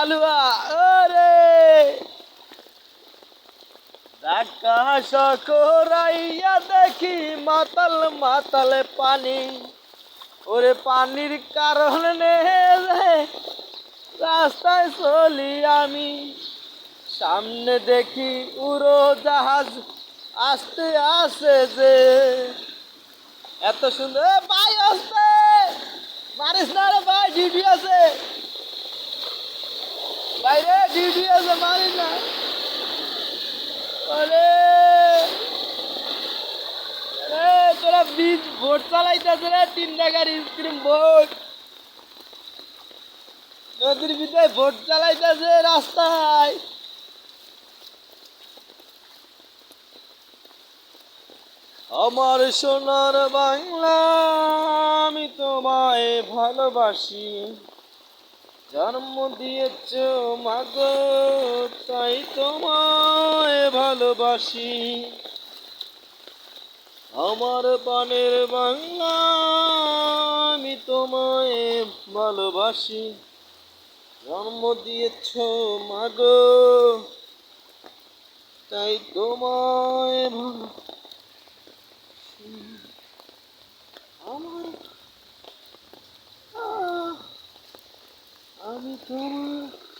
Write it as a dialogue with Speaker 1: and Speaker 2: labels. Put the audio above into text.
Speaker 1: কালুয়া ওরে আকাশ করাইয়া দেখি মাতাল মাতাল পানি ওরে পানির কারণে রাস্তায় চলি আমি সামনে দেখি উড়োজাহাজ আসতে আসে যে এত সুন্দর ভাই আসতে মারিস না রে ভাই ডিউটি আছে বাইরে ডিউটি আছে মারিস না আরে তোরা বীজ ভোট চালাইতেছে রে 3 টাকার স্ক্রিম ভোট নদীর ভিতরে ভোট চালাইতেছে রাস্তায় আমার সোনার বাংলা আমি তোমায় ভালোবাসি জন্ম দিয়েছ মাগো তাই তোমায় ভালোবাসি আমার প্রাণের বাংলা আমি তোমায় ভালোবাসি জন্ম দিয়েছ মাগো তাই তোমায় আমার আমি তোমার